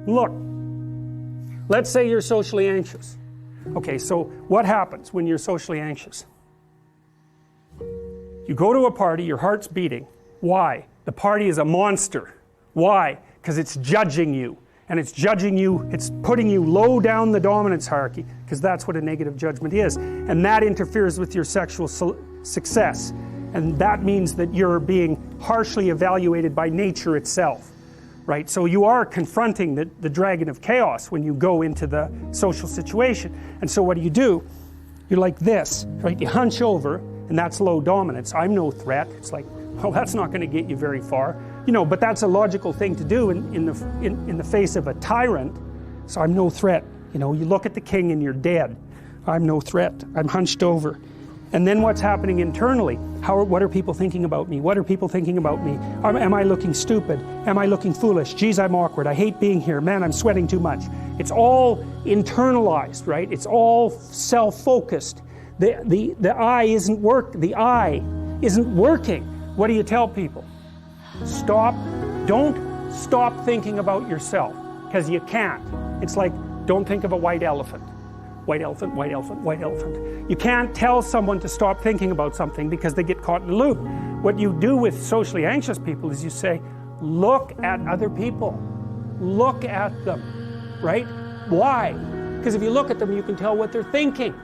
Look, let's say you're socially anxious. Okay, so what happens when you're socially anxious? You go to a party, your heart's beating. Why? The party is a monster. Why? Because it's judging you. And it's judging you, it's putting you low down the dominance hierarchy, because that's what a negative judgment is. And that interferes with your sexual success. And that means that you're being harshly evaluated by nature itself. Right? So you are confronting the dragon of chaos when you go into the social situation. And so what do? You're like this, right? You hunch over, and that's low dominance. I'm no threat. It's like, well, that's not going to get you very far. You know, but that's a logical thing to do in the face of a tyrant. So I'm no threat. You know, you look at the king and you're dead. I'm no threat. I'm hunched over. And then what's happening internally? What are people thinking about me? What are people thinking about me? Am I looking stupid? Am I looking foolish? Geez, I'm awkward. I hate being here. Man, I'm sweating too much. It's all internalized, right? It's all self-focused. The eye isn't working. What do you tell people? Don't stop thinking about yourself, because you can't. It's like, don't think of a white elephant. White elephant, white elephant, white elephant. You can't tell someone to stop thinking about something because they get caught in a loop. What you do with socially anxious people is you say, look at other people. Look at them, right? Why? Because if you look at them, you can tell what they're thinking.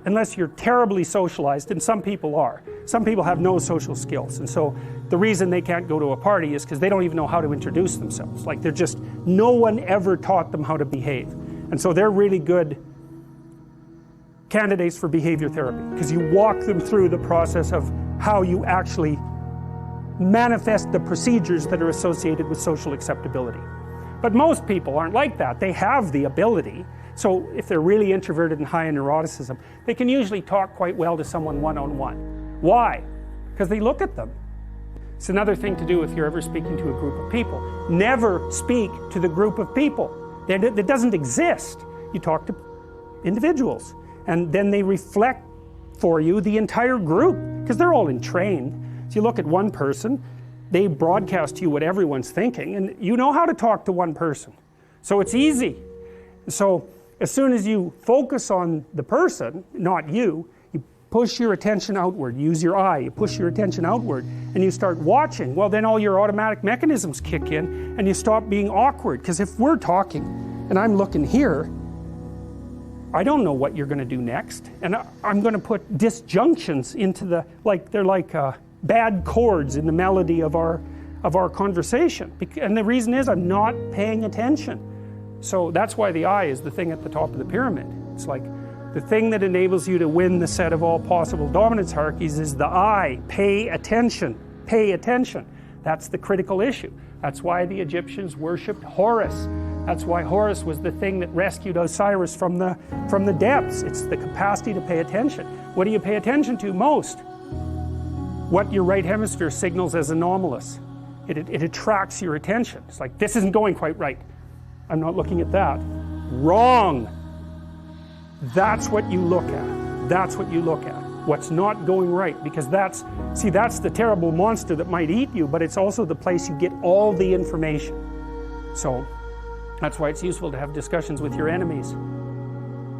Unless you're terribly socialized, and some people are. Some people have no social skills, and so the reason they can't go to a party is because they don't even know how to introduce themselves. Like no one ever taught them how to behave. And so they're really good candidates for behavior therapy, because you walk them through the process of how you actually manifest the procedures that are associated with social acceptability. But most people aren't like that. They have the ability. So if they're really introverted and high in neuroticism, they can usually talk quite well to someone one-on-one. Why? Because they look at them. It's another thing to do if you're ever speaking to a group of people. Never speak to the group of people. It doesn't exist. You talk to individuals, and then they reflect for you the entire group, because they're all entrained. So you look at one person, they broadcast to you what everyone's thinking, and you know how to talk to one person. So it's easy. So as soon as you focus on the person, not you, you push your attention outward, use your eye, you push your attention outward, and you start watching. Well, then all your automatic mechanisms kick in, and you stop being awkward. Because if we're talking, and I'm looking here, I don't know what you're going to do next, and I'm going to put disjunctions into they're like bad chords in the melody of our conversation. And the reason is I'm not paying attention. So that's why the eye is the thing at the top of the pyramid. It's like the thing that enables you to win the set of all possible dominance hierarchies is the eye. Pay attention. Pay attention. That's the critical issue. That's why the Egyptians worshipped Horus. That's why Horus was the thing that rescued Osiris from the depths. It's the capacity to pay attention. What do you pay attention to most? What your right hemisphere signals as anomalous. It attracts your attention. It's like, this isn't going quite right. I'm not looking at that. Wrong. That's what you look at. That's what you look at. What's not going right. Because that's the terrible monster that might eat you, but it's also the place you get all the information. So that's why it's useful to have discussions with your enemies,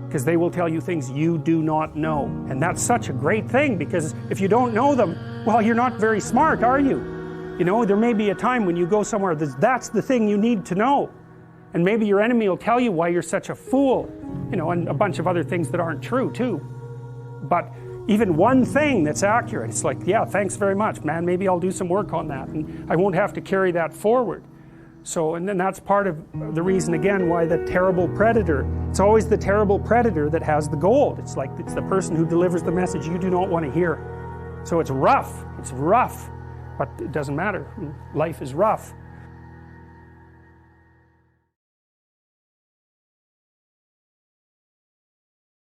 because they will tell you things you do not know. And that's such a great thing, because if you don't know them, well, you're not very smart, are you? You know, there may be a time when you go somewhere that's the thing you need to know. And maybe your enemy will tell you why you're such a fool, you know, and a bunch of other things that aren't true too. But even one thing that's accurate, it's like, yeah, thanks very much, man, maybe I'll do some work on that, and I won't have to carry that forward. So, and then that's part of the reason, again, why the terrible predator, it's always the terrible predator that has the gold. It's like, it's the person who delivers the message you do not want to hear. So it's rough, but it doesn't matter. Life is rough.